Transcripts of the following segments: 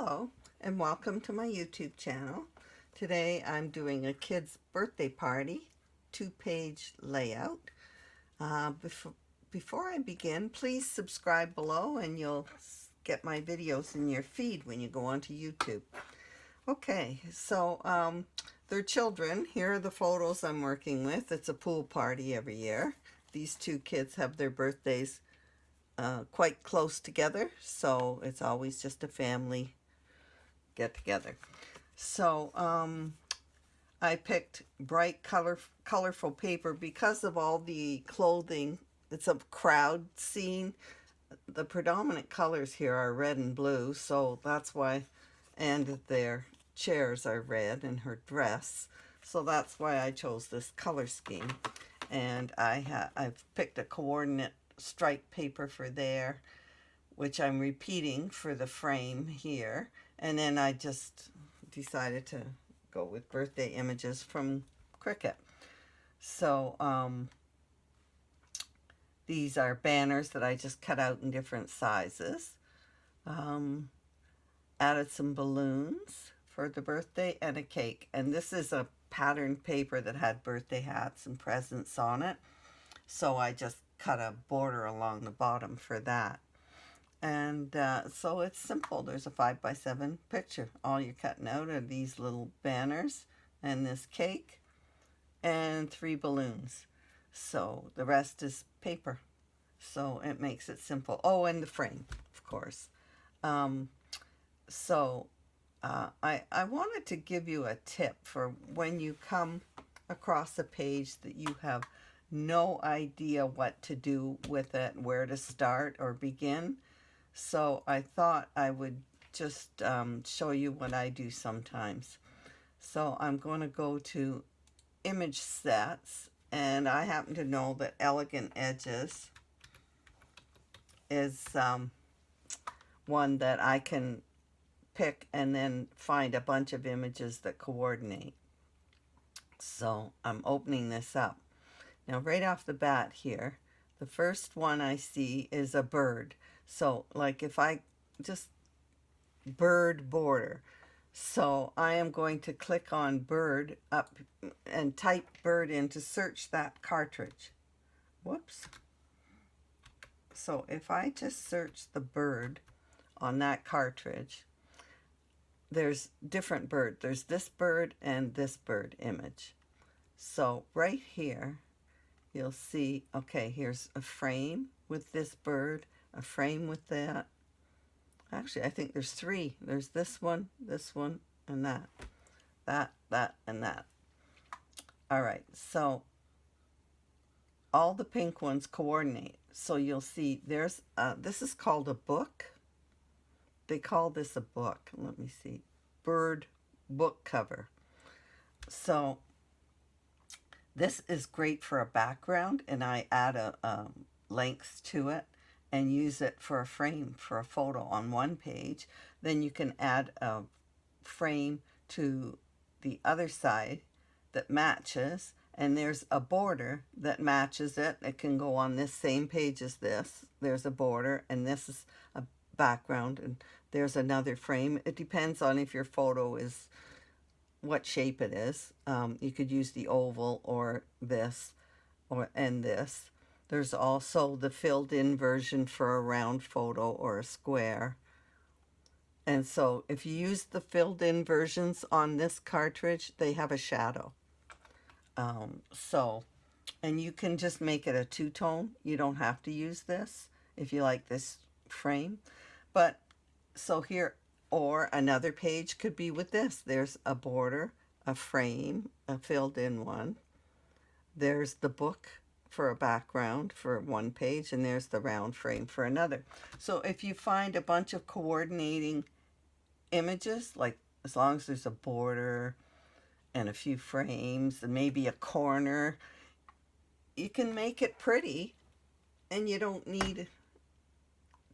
Hello and welcome to my YouTube channel. Today I'm doing a kid's birthday party, 2-page layout. Before I begin, please subscribe below and you'll get my videos in your feed when you go onto YouTube. Okay, so they're children. Here are the photos I'm working with. It's a pool party every year. These two kids have their birthdays quite close together, so it's always just a family get together. So I picked bright colorful paper because of all the clothing. It's a crowd scene. The predominant colors here are red and blue, so that's why, and their chairs are red and her dress, so that's why I chose this color scheme. And I've picked a coordinate stripe paper for there, which I'm repeating for the frame here. And then I just decided to go with birthday images from Cricut. So these are banners that I just cut out in different sizes. Added some balloons for the birthday and a cake. And this is a patterned paper that had birthday hats and presents on it. So I just cut a border along the bottom for that. And so it's simple. There's a 5x7 picture. All you're cutting out are these little banners and this cake and 3 balloons. So the rest is paper. So it makes it simple. Oh, and the frame, of course. I wanted to give you a tip for when you come across a page that you have no idea what to do with it, where to start or begin. So I thought I would just show you what I do sometimes. So I'm going to go to image sets, and I happen to know that Elegant Edges is one that I can pick and then find a bunch of images that coordinate. So I'm opening this up. Now right off the bat here, the first one I see is a bird. So like if I just bird border. So I am going to click on bird up and type bird in to search that cartridge. Whoops. So if I just search the bird on that cartridge, there's different bird. There's this bird and this bird image. So right here, you'll see, okay, here's a frame with this bird, a frame with that. Actually, I think there's 3. There's this one, and that. That, and that. All right, so all the pink ones coordinate. So you'll see there's, this is called a book. They call this a book. Let me see. Bird book cover. So this is great for a background, and I add a length to it and use it for a frame for a photo on one page. Then you can add a frame to the other side that matches, and there's a border that matches it. It can go on this same page as this. There's a border, and this is a background, and there's another frame. It depends on if your photo is what shape it is. You could use the oval or this and this. There's also the filled in version for a round photo or a square. And so if you use the filled in versions on this cartridge, they have a shadow. And you can just make it a 2-tone. You don't have to use this if you like this frame. But so here, or another page could be with this. There's a border, a frame, a filled in one. There's the book for a background for one page, and there's the round frame for another. So if you find a bunch of coordinating images, like as long as there's a border and a few frames and maybe a corner, you can make it pretty, and you don't need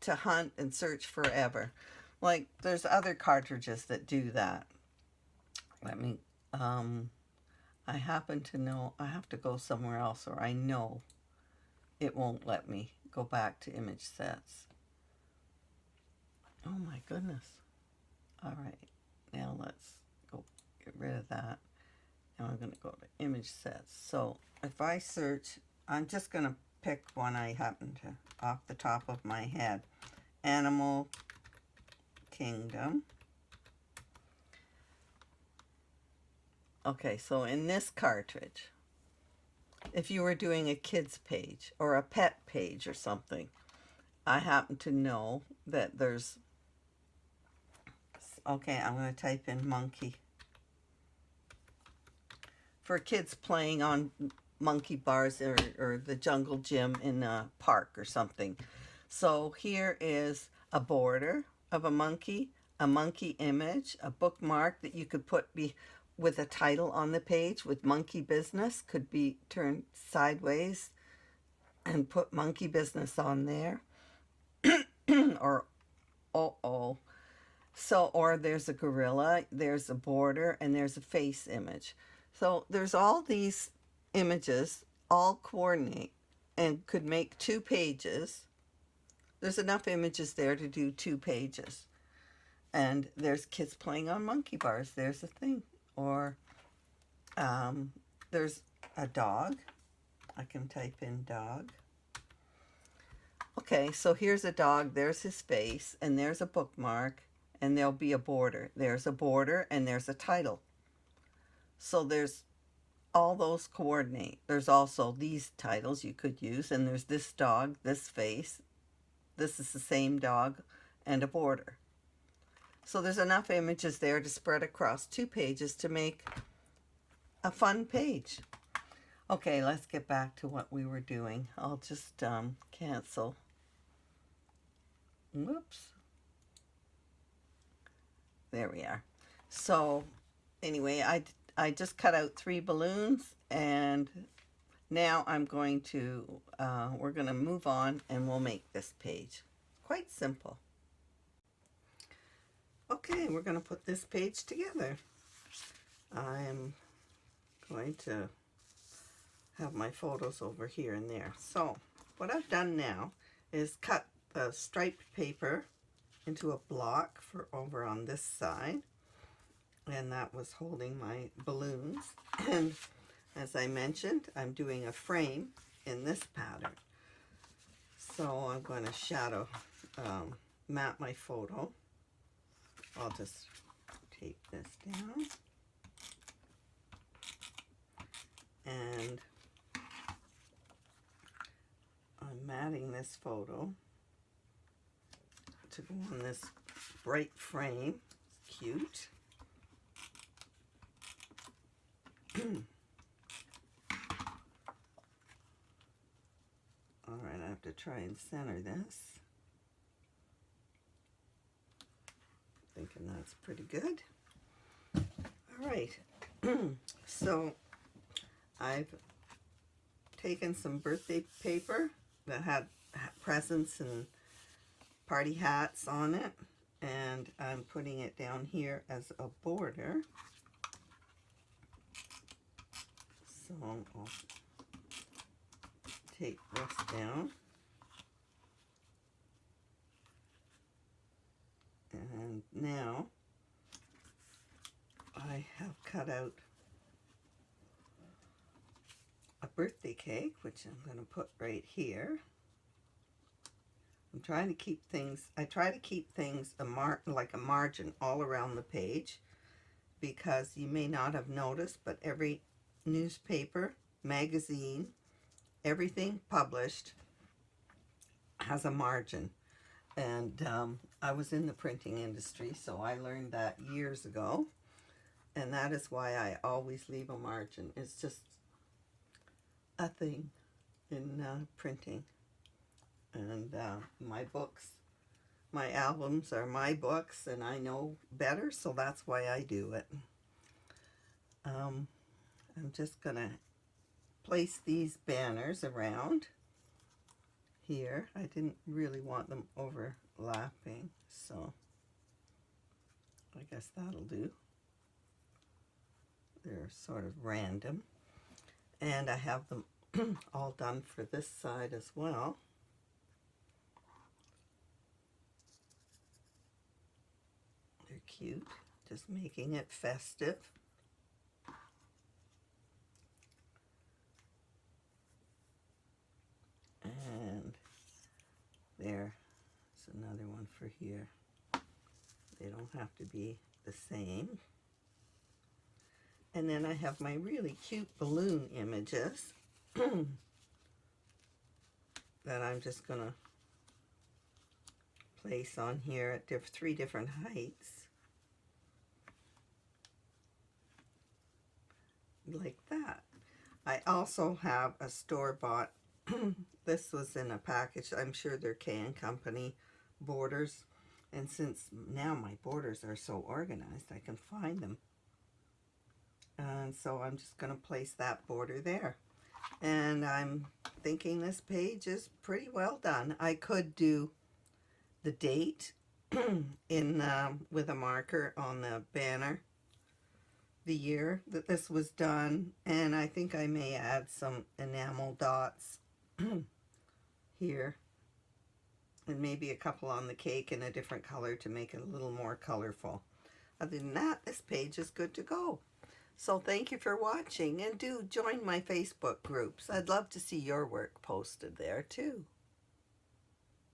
to hunt and search forever. Like there's other cartridges that do that. Let me I happen to know I have to go somewhere else, or I know it won't let me go back to image sets. Oh my goodness. All right, now let's go get rid of that. Now I'm going to go to image sets. So if I search, I'm just going to pick one I happen to off the top of my head. Animal Kingdom. Okay, so in this cartridge, if you were doing a kids page or a pet page or something, I happen to know that there's, okay, I'm going to type in monkey. For kids playing on monkey bars or the jungle gym in a park or something. So here is a border of a monkey image, a bookmark that you could put with a title on the page with monkey business, could be turned sideways and put monkey business on there. Or so, or there's a gorilla, there's a border, and there's a face image. So there's all these images, all coordinate and could make 2 pages. There's enough images there to do 2 pages. And there's kids playing on monkey bars. There's a thing. Or there's a dog. I can type in dog. Okay, so here's a dog. There's his face. And there's a bookmark. And there'll be a border. There's a border and there's a title. So there's all those coordinate. There's also these titles you could use. And there's this dog, this face. This is the same dog and a border. So there's enough images there to spread across 2 pages to make a fun page. Okay, let's get back to what we were doing. I'll just cancel. Whoops. There we are. So anyway, I just cut out 3 balloons, and now I'm going to, we're going to move on and we'll make this page. Quite simple. Okay, we're going to put this page together. I'm going to have my photos over here and there. So what I've done now is cut the striped paper into a block for over on this side. And that was holding my balloons. And as I mentioned, I'm doing a frame in this pattern. So I'm going to shadow map my photo. I'll just tape this down. And I'm matting this photo to go on this bright frame. It's cute. All right, I have to try and center this. Thinking that's pretty good. All right, so I've taken some birthday paper that had presents and party hats on it, and I'm putting it down here as a border. So I'll take this down. And now I have cut out a birthday cake, which I'm going to put right here. I'm trying to keep things, I try to keep things like a margin all around the page, because you may not have noticed, but every newspaper, magazine, everything published has a margin. And I was in the printing industry, so I learned that years ago. And that is why I always leave a margin. It's just a thing in printing. And my books, my albums are my books, and I know better, so that's why I do it. I'm just going to place these banners around here. I didn't really want them overlapping, so I guess that'll do. They're sort of random. And I have them all done for this side as well. They're cute. Just making it festive. And there's another one for here. They don't have to be the same. And then I have my really cute balloon images that I'm just going to place on here at 3 different heights. Like that. I also have a store-bought, this was in a package, I'm sure they're Can Company borders. And since now my borders are so organized, I can find them. And so I'm just going to place that border there. And I'm thinking this page is pretty well done. I could do the date in with a marker on the banner, the year that this was done, and I think I may add some enamel dots here, and maybe a couple on the cake in a different color to make it a little more colorful. Other than that, this page is good to go. So thank you for watching, and do join my Facebook groups. I'd love to see your work posted there too.